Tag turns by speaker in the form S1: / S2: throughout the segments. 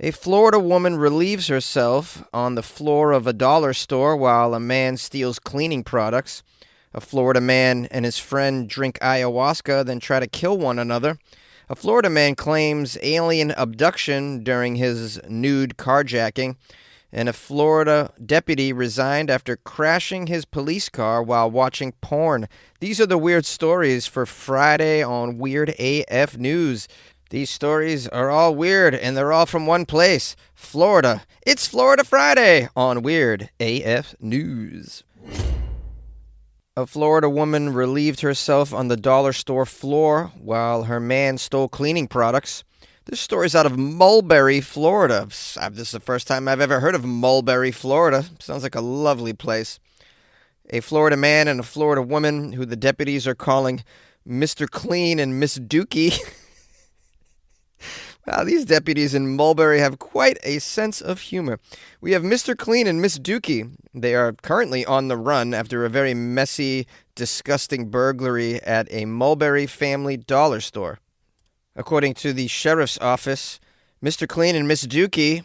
S1: A Florida woman relieves herself on the floor of a dollar store while a man steals cleaning products. A Florida man and his friend drink ayahuasca, then try to kill one another. A Florida man claims alien abduction during his nude carjacking. And a Florida deputy resigned after crashing his police car while watching porn. These are the weird stories for Friday on Weird AF News. These stories are all weird, and they're all from one place, Florida. It's Florida Friday on Weird AF News. A Florida woman relieved herself on the dollar store floor while her man stole cleaning products. This story's out of Mulberry, Florida. This is the first time I've ever heard of Mulberry, Florida. Sounds like a lovely place. A Florida man and a Florida woman, who the deputies are calling Mr. Clean and Miss Dookie. Wow, these deputies in Mulberry have quite a sense of humor. We have Mr. Clean and Miss Dookie. They are currently on the run after a very messy, disgusting burglary at a Mulberry family dollar store. According to the sheriff's office, Mr. Clean and Miss Dookie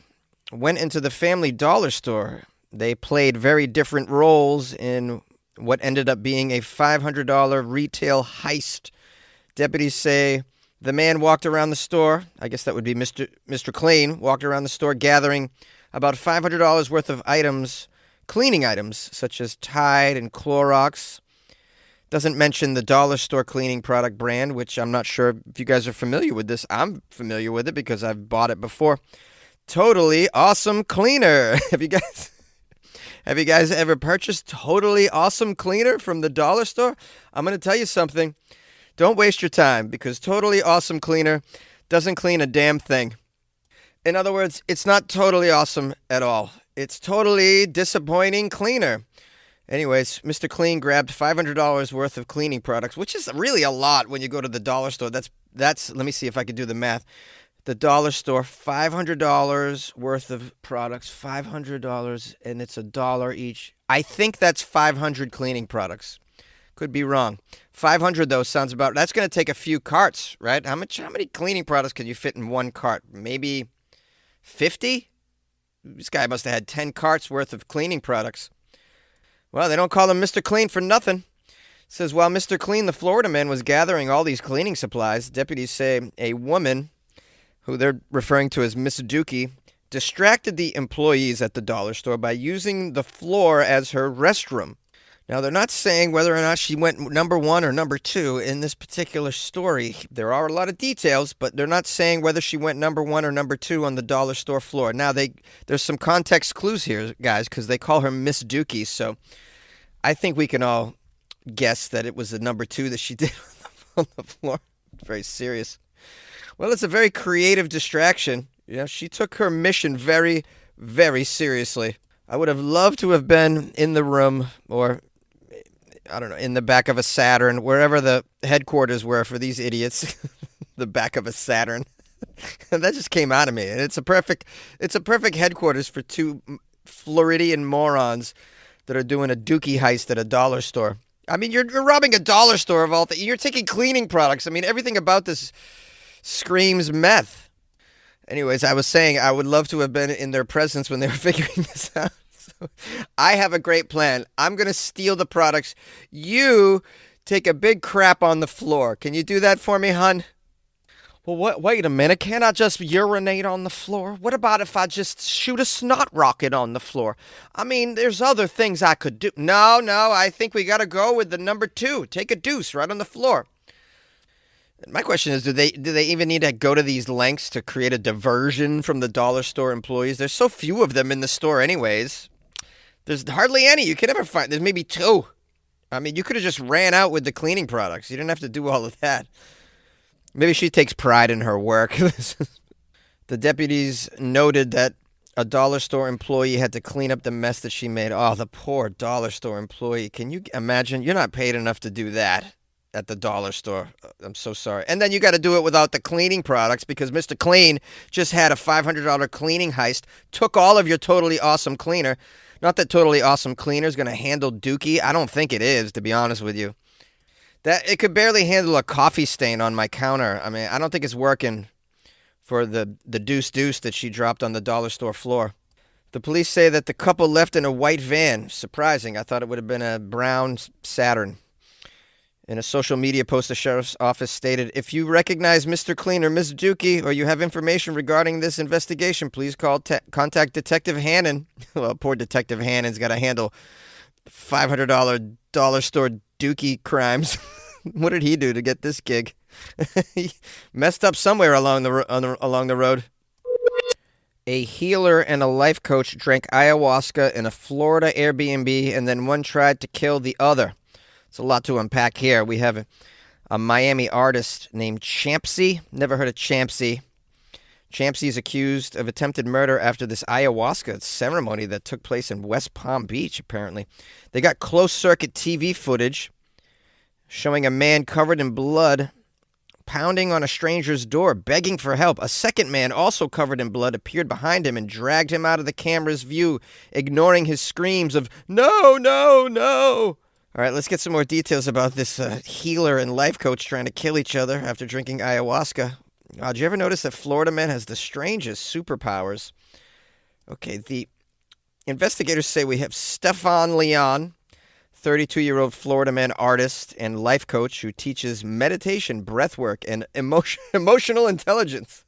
S1: went into the family dollar store. They played very different roles in what ended up being a $500 retail heist. Deputies say the man walked around the store, I guess that would be Mr. Clean, walked around the store gathering about $500 worth of items, cleaning items, such as Tide and Clorox. Doesn't mention the dollar store cleaning product brand, which I'm not sure if you guys are familiar with this. I'm familiar with it because I've bought it before. Totally Awesome Cleaner. Have you guys ever purchased Totally Awesome Cleaner from the dollar store? I'm going to tell you something. Don't waste your time, because Totally Awesome Cleaner doesn't clean a damn thing. In other words, it's not totally awesome at all. It's totally disappointing cleaner. Anyways, Mr. Clean grabbed $500 worth of cleaning products, which is really a lot when you go to the dollar store. That's. Let me see if I can do the math. The dollar store, $500 worth of products, $500, and it's $1 each. I think that's 500 cleaning products. Could be wrong. 500 though sounds about. That's going to take a few carts, right? How many cleaning products can you fit in one cart? Maybe 50? This guy must have had 10 carts worth of cleaning products. Well, they don't call him Mr. Clean for nothing. It says while Mr. Clean, the Florida man, was gathering all these cleaning supplies, deputies say a woman, who they're referring to as Miss Dookie, distracted the employees at the dollar store by using the floor as her restroom. Now, they're not saying whether or not she went number one or number two in this particular story. There are a lot of details, but they're not saying whether she went number one or number two on the dollar store floor. Now, there's some context clues here, guys, because they call her Miss Dookie. So I think we can all guess that it was the number two that she did on the floor. Very serious. Well, it's a very creative distraction. You know, she took her mission very, very seriously. I would have loved to have been in the room, or I don't know, in the back of a Saturn, wherever the headquarters were for these idiots. The back of a Saturn. That just came out of me. And it's a perfect headquarters for two Floridian morons that are doing a dookie heist at a dollar store. I mean, you're robbing a dollar store of all things. You're taking cleaning products. I mean, everything about this screams meth. Anyways, I was saying I would love to have been in their presence when they were figuring this out. So, I have a great plan. I'm going to steal the products. You take a big crap on the floor. Can you do that for me, hon? Well, wait a minute. Can't I just urinate on the floor? What about if I just shoot a snot rocket on the floor? I mean, there's other things I could do. No, I think we got to go with the number two. Take a deuce right on the floor. My question is, do they even need to go to these lengths to create a diversion from the dollar store employees? There's so few of them in the store anyways. There's hardly any. You can never find. There's maybe two. I mean, you could have just ran out with the cleaning products. You didn't have to do all of that. Maybe she takes pride in her work. The deputies noted that a dollar store employee had to clean up the mess that she made. Oh, the poor dollar store employee. Can you imagine? You're not paid enough to do that at the dollar store. I'm so sorry. And then you got to do it without the cleaning products, because Mr. Clean just had a $500 cleaning heist, took all of your Totally Awesome Cleaner. Not that Totally Awesome Cleaner is going to handle Dookie. I don't think it is, to be honest with you. That it could barely handle a coffee stain on my counter. I mean, I don't think it's working for the deuce that she dropped on the dollar store floor. The police say that the couple left in a white van. Surprising. I thought it would have been a brown Saturn. In a social media post, the sheriff's office stated, "If you recognize Mr. Clean or Ms. Dookie, or you have information regarding this investigation, please contact Detective Hannon." Well, poor Detective Hannon's got to handle $500 dollar store Dookie crimes. What did he do to get this gig? He messed up somewhere along the road. A healer and a life coach drank ayahuasca in a Florida Airbnb, and then one tried to kill the other. It's a lot to unpack here. We have a Miami artist named Champsy. Never heard of Champsy. Champsy is accused of attempted murder after this ayahuasca ceremony that took place in West Palm Beach, apparently. They got closed-circuit TV footage showing a man covered in blood pounding on a stranger's door, begging for help. A second man, also covered in blood, appeared behind him and dragged him out of the camera's view, ignoring his screams of, "No, no, no!" All right, let's get some more details about this healer and life coach trying to kill each other after drinking ayahuasca. Did you ever notice that Florida man has the strangest superpowers? Okay, the investigators say we have Stefan Leon, 32-year-old Florida man artist and life coach who teaches meditation, breathwork, and emotional intelligence.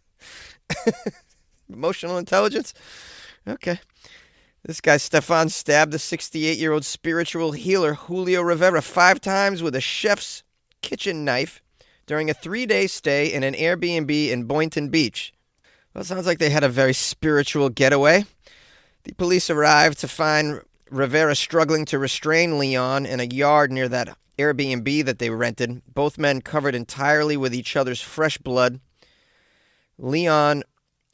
S1: Emotional intelligence? Okay. This guy, Stefan, stabbed the 68-year-old spiritual healer Julio Rivera 5 times with a chef's kitchen knife during a 3-day stay in an Airbnb in Boynton Beach. Well, it sounds like they had a very spiritual getaway. The police arrived to find Rivera struggling to restrain Leon in a yard near that Airbnb that they rented, both men covered entirely with each other's fresh blood. Leon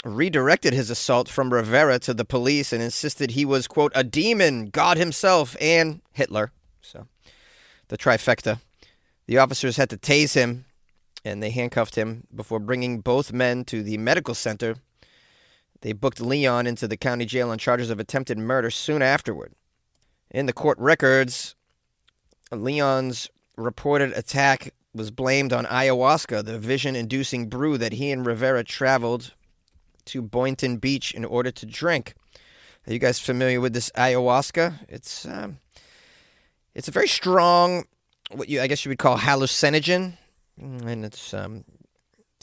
S1: redirected his assault from Rivera to the police and insisted he was, quote, a demon, God himself, and Hitler. So, the trifecta. The officers had to tase him, and they handcuffed him before bringing both men to the medical center. They booked Leon into the county jail on charges of attempted murder soon afterward. In the court records, Leon's reported attack was blamed on ayahuasca, the vision-inducing brew that he and Rivera traveled to Boynton Beach in order to drink. Are you guys familiar with this ayahuasca? It's a very strong, I guess you would call hallucinogen, and it's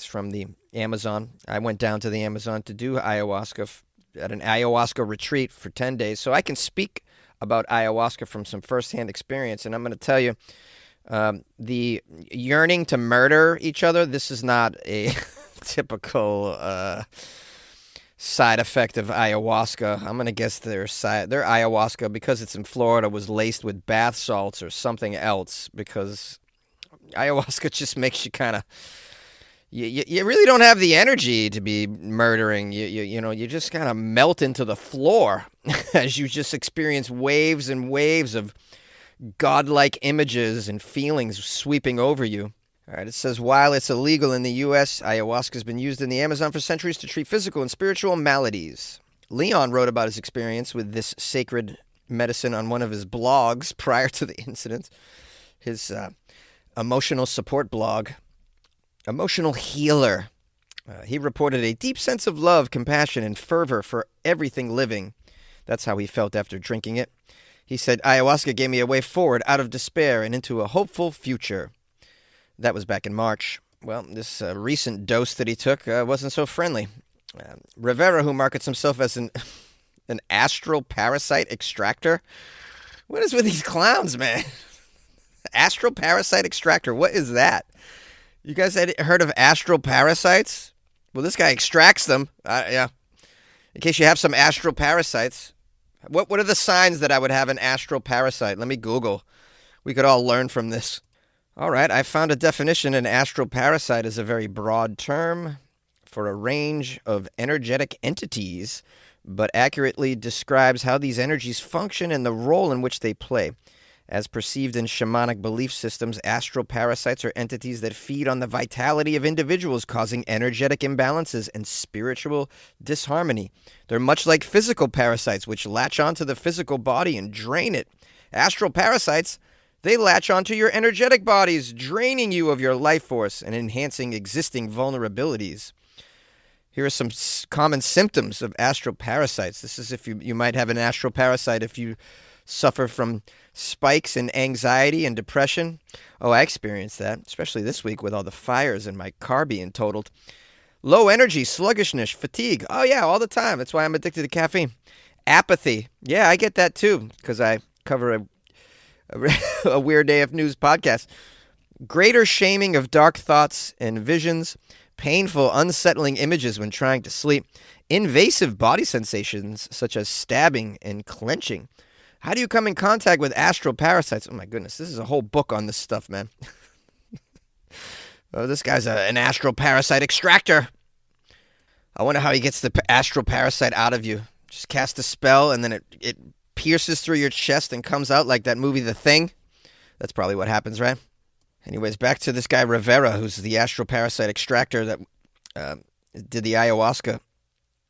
S1: from the Amazon. I went down to the Amazon to do ayahuasca at an ayahuasca retreat for 10 days, so I can speak about ayahuasca from some firsthand experience, and I'm going to tell you, the yearning to murder each other, this is not a typical side effect of ayahuasca. I'm going to guess their ayahuasca, because it's in Florida, was laced with bath salts or something else, because ayahuasca just makes you kind of, you really don't have the energy to be murdering. You just kind of melt into the floor as you just experience waves and waves of godlike images and feelings sweeping over you. All right, it says, while it's illegal in the U.S., ayahuasca has been used in the Amazon for centuries to treat physical and spiritual maladies. Leon wrote about his experience with this sacred medicine on one of his blogs prior to the incident, his emotional support blog, Emotional Healer. He reported a deep sense of love, compassion, and fervor for everything living. That's how he felt after drinking it. He said, ayahuasca gave me a way forward out of despair and into a hopeful future. That was back in March. Well, this recent dose that he took wasn't so friendly. Rivera, who markets himself as an astral parasite extractor. What is with these clowns, man? Astral parasite extractor. What is that? You guys had heard of astral parasites? Well, this guy extracts them. Yeah. In case you have some astral parasites. What are the signs that I would have an astral parasite? Let me Google. We could all learn from this. All right, I found a definition. An astral parasite is a very broad term for a range of energetic entities, but accurately describes how these energies function and the role in which they play. As perceived in shamanic belief systems, astral parasites are entities that feed on the vitality of individuals, causing energetic imbalances and spiritual disharmony. They're much like physical parasites, which latch onto the physical body and drain it. Astral parasites, they latch onto your energetic bodies, draining you of your life force and enhancing existing vulnerabilities. Here are some common symptoms of astral parasites. This is if you might have an astral parasite if you suffer from spikes in anxiety and depression. Oh, I experienced that, especially this week with all the fires and my car being totaled. Low energy, sluggishness, fatigue. Oh, yeah, all the time. That's why I'm addicted to caffeine. Apathy. Yeah, I get that too because I cover a Weird Day of News podcast. Greater shaming of dark thoughts and visions. Painful, unsettling images when trying to sleep. Invasive body sensations such as stabbing and clenching. How do you come in contact with astral parasites? Oh my goodness, this is a whole book on this stuff, man. Oh, this guy's an astral parasite extractor. I wonder how he gets the astral parasite out of you. Just cast a spell and then it pierces through your chest and comes out like that movie The Thing. That's probably what happens, right? Anyways, back to this guy Rivera, who's the astral parasite extractor that did the ayahuasca.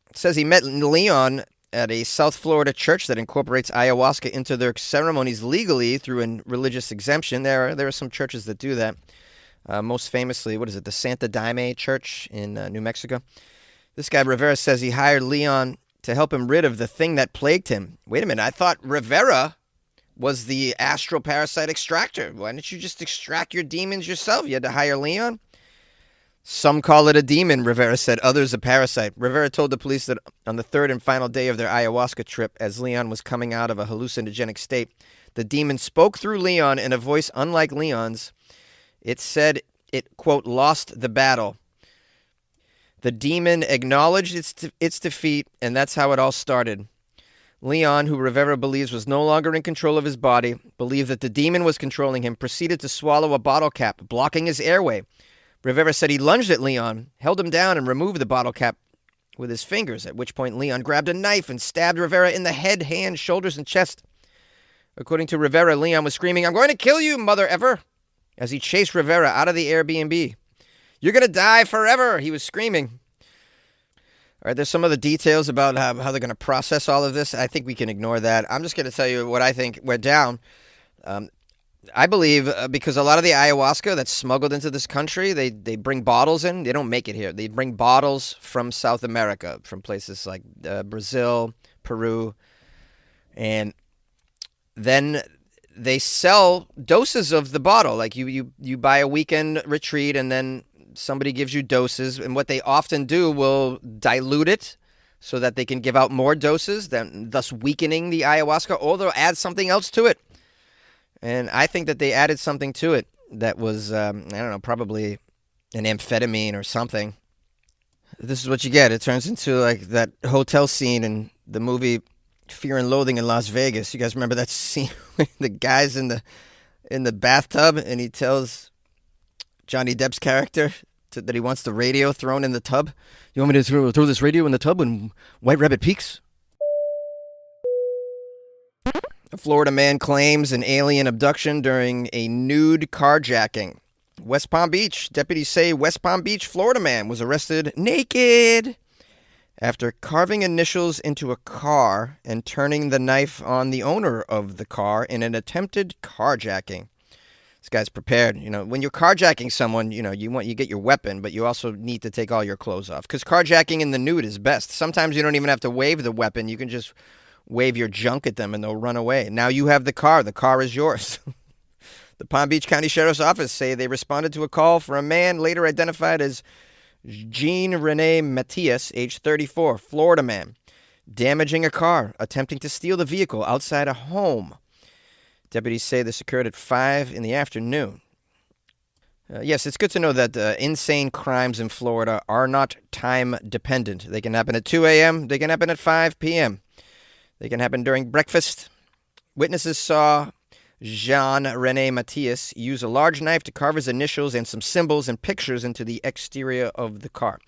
S1: It says he met Leon at a South Florida church that incorporates ayahuasca into their ceremonies legally through a religious exemption. There are some churches that do that. Most famously, what is it, the Santa Daime Church in New Mexico. This guy Rivera says he hired Leon to help him rid of the thing that plagued him. Wait a minute, I thought Rivera was the astral parasite extractor. Why didn't you just extract your demons yourself? You had to hire Leon? Some call it a demon, Rivera said. Others a parasite. Rivera told the police that on the third and final day of their ayahuasca trip, as Leon was coming out of a hallucinogenic state, the demon spoke through Leon in a voice unlike Leon's. It said it, quote, lost the battle. The demon acknowledged its defeat, and that's how it all started. Leon, who Rivera believes was no longer in control of his body, believed that the demon was controlling him, proceeded to swallow a bottle cap, blocking his airway. Rivera said he lunged at Leon, held him down, and removed the bottle cap with his fingers, at which point Leon grabbed a knife and stabbed Rivera in the head, hands, shoulders, and chest. According to Rivera, Leon was screaming, "I'm going to kill you, mother effer," as he chased Rivera out of the Airbnb. "You're going to die forever," he was screaming. All right, there's some other details about how they're going to process all of this. I think we can ignore that. I'm just going to tell you what I think went down. I believe because a lot of the ayahuasca that's smuggled into this country, they bring bottles in. They don't make it here. They bring bottles from South America, from places like Brazil, Peru, and then they sell doses of the bottle. Like you buy a weekend retreat and then somebody gives you doses, and what they often do will dilute it so that they can give out more doses, thus weakening the ayahuasca, or they'll add something else to it. And I think that they added something to it that was, I don't know, probably an amphetamine or something. This is what you get. It turns into like that hotel scene in the movie Fear and Loathing in Las Vegas. You guys remember that scene with the guy's in the bathtub and he tells Johnny Depp's character that he wants the radio thrown in the tub? "You want me to throw this radio in the tub when White Rabbit peaks?" A Florida man claims an alien abduction during a nude carjacking. West Palm Beach. Deputies say West Palm Beach, Florida man was arrested naked after carving initials into a car and turning the knife on the owner of the car in an attempted carjacking. This guy's prepared. You know, when you're carjacking someone, you get your weapon, but you also need to take all your clothes off because carjacking in the nude is best. Sometimes you don't even have to wave the weapon. You can just wave your junk at them and they'll run away. Now you have the car. The car is yours. The Palm Beach County Sheriff's Office say they responded to a call for a man later identified as Jean Rene Matias, age 34, Florida man, damaging a car, attempting to steal the vehicle outside a home. Deputies say this occurred at 5 in the afternoon. Yes, it's good to know that insane crimes in Florida are not time dependent. They can happen at 2 a.m., they can happen at 5 p.m., they can happen during breakfast. Witnesses saw Jean-René Matias use a large knife to carve his initials and some symbols and pictures into the exterior of the car.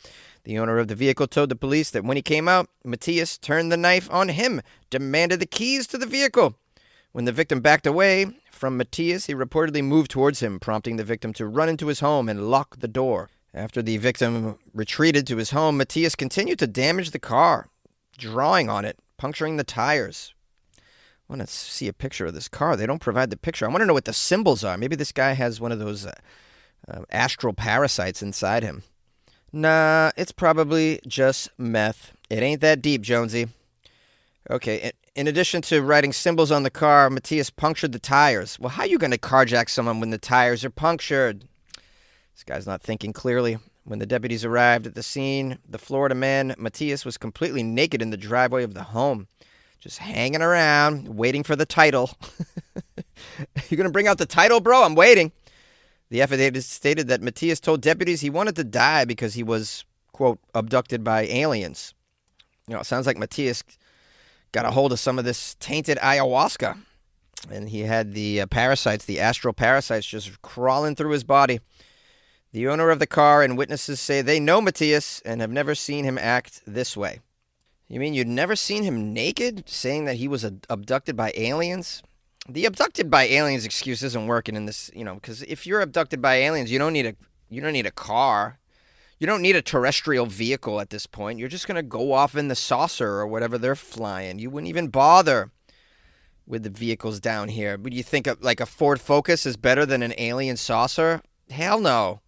S1: The owner of the vehicle told the police that when he came out, Matias turned the knife on him, demanded the keys to the vehicle. When the victim backed away from Matias, he reportedly moved towards him, prompting the victim to run into his home and lock the door. After the victim retreated to his home, Matias continued to damage the car, drawing on it, puncturing the tires. I want to see a picture of this car. They don't provide the picture. I want to know what the symbols are. Maybe this guy has one of those astral parasites inside him. Nah, it's probably just meth. It ain't that deep, Jonesy. Okay, in addition to writing symbols on the car, Matthias punctured the tires. Well, how you going to carjack someone when the tires are punctured? This guy's not thinking clearly. When the deputies arrived at the scene, the Florida man, Matthias, was completely naked in the driveway of the home, just hanging around, waiting for the title. You going to bring out the title, bro? I'm waiting. The affidavit stated that Matthias told deputies he wanted to die because he was, quote, abducted by aliens. It sounds like Matthias got a hold of some of this tainted ayahuasca, and he had the parasites, the astral parasites, just crawling through his body. The owner of the car and witnesses say they know Matthias and have never seen him act this way. You mean you'd never seen him naked, saying that he was abducted by aliens? The abducted by aliens excuse isn't working in this, because if you're abducted by aliens, you don't need a car. You don't need a terrestrial vehicle at this point. You're just going to go off in the saucer or whatever they're flying. You wouldn't even bother with the vehicles down here. Would you think like a Ford Focus is better than an alien saucer? Hell no.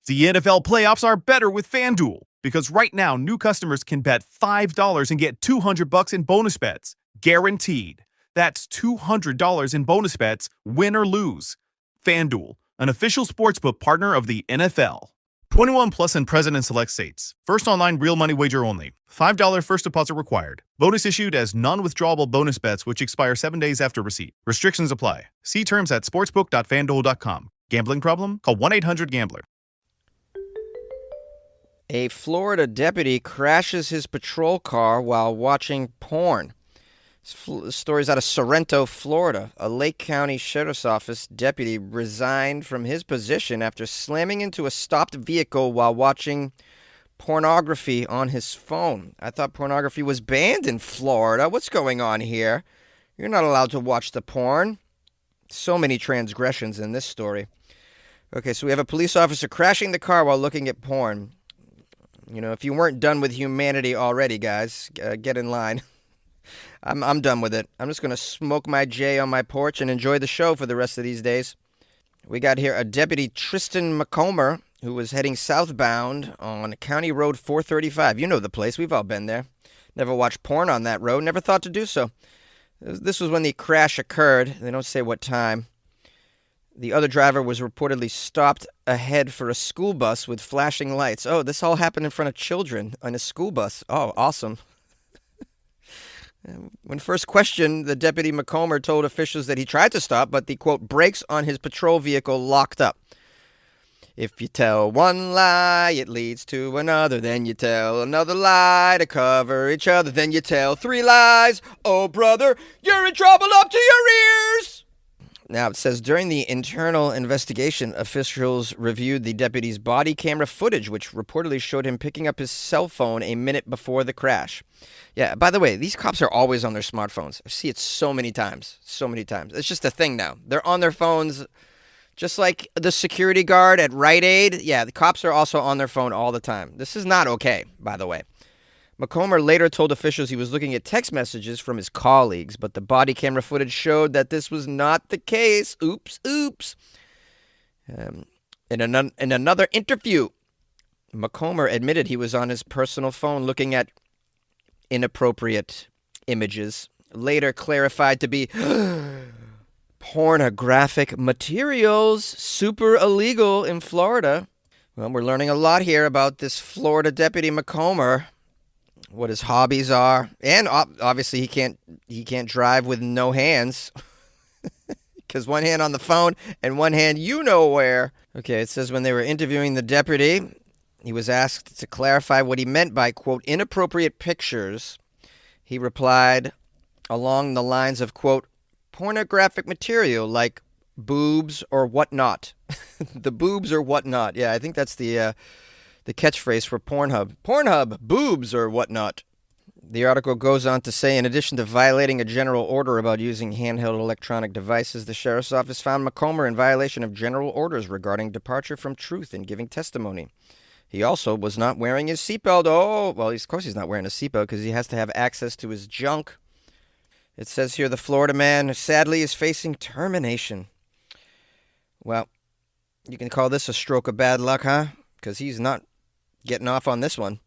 S2: The NFL playoffs are better with FanDuel because right now new customers can bet $5 and get $200 in bonus bets. Guaranteed. That's $200 in bonus bets, win or lose. FanDuel, an official sportsbook partner of the NFL. 21 plus and present in select states. First online real money wager only. $5 first deposit required. Bonus issued as non-withdrawable bonus bets which expire 7 days after receipt. Restrictions apply. See terms at sportsbook.fanduel.com. Gambling problem? Call 1-800-GAMBLER.
S1: A Florida deputy crashes his patrol car while watching porn. This story's out of Sorrento, Florida. A Lake County Sheriff's Office deputy resigned from his position after slamming into a stopped vehicle while watching pornography on his phone. I thought pornography was banned in Florida. What's going on here? You're not allowed to watch the porn. So many transgressions in this story. Okay, so we have a police officer crashing the car while looking at porn. If you weren't done with humanity already, guys, get in line. I'm done with it. I'm just going to smoke my J on my porch and enjoy the show for the rest of these days. We got here a Deputy Tristan McComber, who was heading southbound on County Road 435. You know the place. We've all been there. Never watched porn on that road. Never thought to do so. This was when the crash occurred. They don't say what time. The other driver was reportedly stopped ahead for a school bus with flashing lights. Oh, this all happened in front of children on a school bus. Oh, awesome. When first questioned, the Deputy McComber told officials that he tried to stop, but the, quote, brakes on his patrol vehicle locked up. If you tell one lie, it leads to another. Then you tell another lie to cover each other. Then you tell 3 lies. Oh, brother, you're in trouble up to your ears. Now, it says during the internal investigation, officials reviewed the deputy's body camera footage, which reportedly showed him picking up his cell phone a minute before the crash. Yeah, by the way, these cops are always on their smartphones. I see it so many times. So many times. It's just a thing now. They're on their phones, just like the security guard at Rite Aid. Yeah, the cops are also on their phone all the time. This is not okay, by the way. McComber later told officials he was looking at text messages from his colleagues, but the body camera footage showed that this was not the case. Oops. In another interview, McComber admitted he was on his personal phone looking at inappropriate images, later clarified to be pornographic materials, super illegal in Florida. Well, we're learning a lot here about this Florida deputy McComber. What his hobbies are, and obviously he can't drive with no hands, because one hand on the phone and one hand you know where. Okay, it says when they were interviewing the deputy, he was asked to clarify what he meant by, quote, inappropriate pictures. He replied along the lines of, quote, pornographic material like boobs or whatnot. The boobs or whatnot. Yeah, I think that's the catchphrase for Pornhub. Pornhub, boobs, or whatnot. The article goes on to say, in addition to violating a general order about using handheld electronic devices, the sheriff's office found McComber in violation of general orders regarding departure from truth in giving testimony. He also was not wearing his seatbelt. Oh, well, of course he's not wearing a seatbelt because he has to have access to his junk. It says here the Florida man sadly is facing termination. Well, You can call this a stroke of bad luck, huh? Because he's not getting off on this one.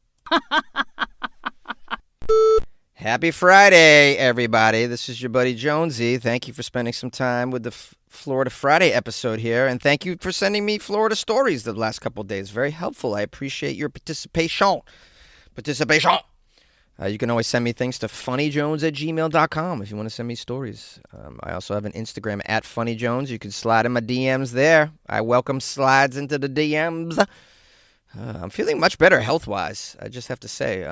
S1: Happy Friday, everybody. This is your buddy Jonesy. Thank you for spending some time with the Florida Friday episode here. And thank you for sending me Florida stories the last couple of days. Very helpful. I appreciate your participation. You can always send me things to funnyjones@gmail.com if you want to send me stories. I also have an Instagram @funnyjones. You can slide in my DMs there. I welcome slides into the DMs. I'm feeling much better health-wise, I just have to say.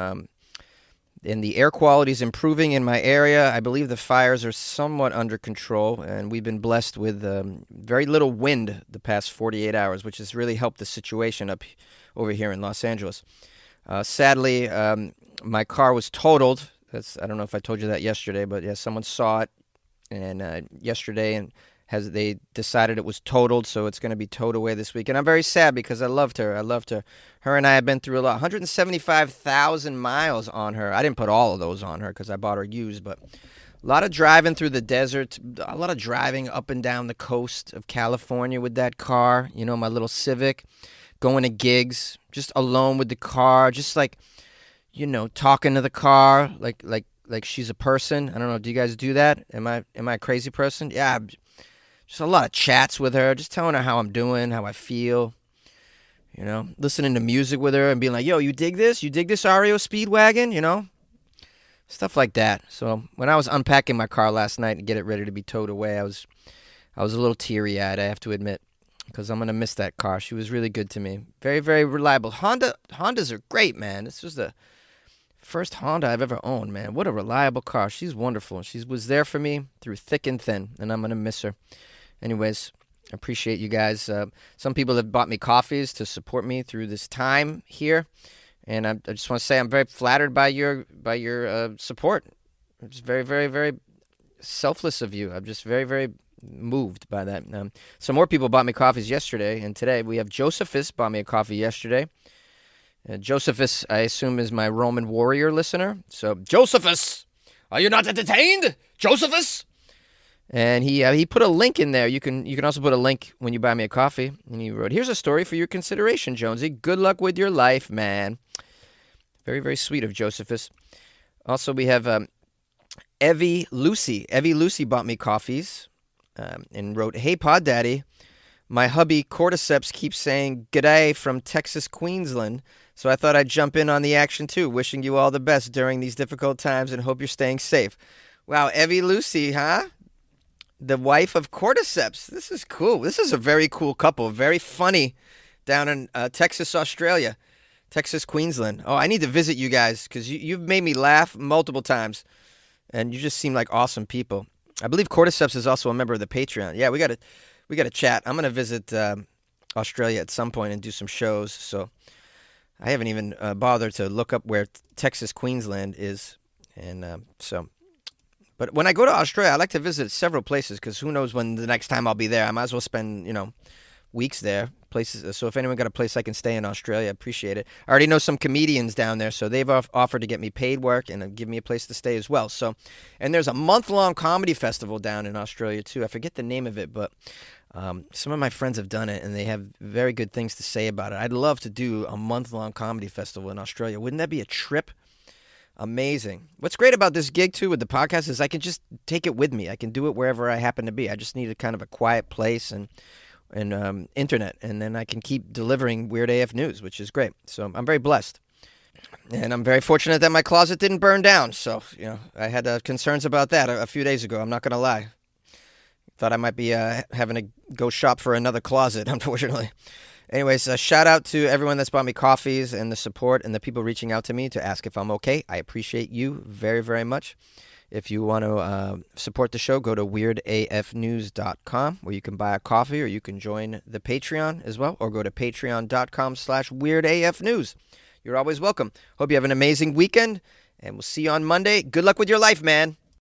S1: And the air quality is improving in my area. I believe the fires are somewhat under control, and we've been blessed with very little wind the past 48 hours, which has really helped the situation over here in Los Angeles. Sadly, my car was totaled. I don't know if I told you that yesterday, but yeah, someone saw it and yesterday, and they decided it was totaled, so it's going to be towed away this week. And I'm very sad because I loved her. Her and I have been through a lot. 175,000 miles on her. I didn't put all of those on her because I bought her used, but a lot of driving through the desert, a lot of driving up and down the coast of California with that car. You know, my little Civic, going to gigs, just alone with the car, just like, you know, talking to the car like she's a person. I don't know. Do you guys do that? Am I a crazy person? Yeah. Just a lot of chats with her, just telling her how I'm doing, how I feel, you know, listening to music with her and being like, yo, you dig this? You dig this REO Speedwagon? You know, stuff like that. So when I was unpacking my car last night to get it ready to be towed away, I was a little teary-eyed, I have to admit, because I'm going to miss that car. She was really good to me. Very, very reliable. Hondas are great, man. This was the first Honda I've ever owned, man. What a reliable car. She's wonderful. She was there for me through thick and thin, and I'm going to miss her. Anyways, I appreciate you guys. Some people have bought me coffees to support me through this time here, and I just want to say I'm very flattered by your support. It's very, very, very selfless of you. I'm just very, very moved by that. Some more people bought me coffees yesterday, and today we have Josephus bought me a coffee yesterday. Josephus, I assume, is my Roman warrior listener. So, Josephus, are you not entertained? Josephus? And he put a link in there. You can also put a link when you buy me a coffee. And he wrote, here's a story for your consideration, Jonesy. Good luck with your life, man. Very, very sweet of Josephus. Also, we have Evie Lucy. Evie Lucy bought me coffees and wrote, hey, Pod Daddy, my hubby Cordyceps keeps saying g'day from Texas, Queensland. So I thought I'd jump in on the action, too. Wishing you all the best during these difficult times and hope you're staying safe. Wow, Evie Lucy, huh? The wife of Cordyceps. This is cool. This is a very cool couple. Very funny down in Texas, Australia. Texas, Queensland. Oh, I need to visit you guys because you've made me laugh multiple times. And you just seem like awesome people. I believe Cordyceps is also a member of the Patreon. Yeah, we got to chat. I'm going to visit Australia at some point and do some shows. So I haven't even bothered to look up where Texas, Queensland is. And but when I go to Australia, I like to visit several places because who knows when the next time I'll be there. I might as well spend, weeks there. Places. So if anyone got a place I can stay in Australia, I appreciate it. I already know some comedians down there, so they've offered to get me paid work and give me a place to stay as well. So, and there's a month-long comedy festival down in Australia too. I forget the name of it, but some of my friends have done it, and they have very good things to say about it. I'd love to do a month-long comedy festival in Australia. Wouldn't that be a trip? Amazing. What's great about this gig, too, with the podcast is I can just take it with me. I can do it wherever I happen to be. I just need a kind of a quiet place and internet, and then I can keep delivering Weird AF news, which is great. So I'm very blessed. And I'm very fortunate that my closet didn't burn down. So, I had concerns about that a few days ago. I'm not going to lie. Thought I might be having to go shop for another closet, unfortunately. Anyways, shout out to everyone that's bought me coffees and the support and the people reaching out to me to ask if I'm okay. I appreciate you very, very much. If you want to support the show, go to weirdafnews.com where you can buy a coffee or you can join the Patreon as well, or go to patreon.com/weirdafnews. You're always welcome. Hope you have an amazing weekend, and we'll see you on Monday. Good luck with your life, man.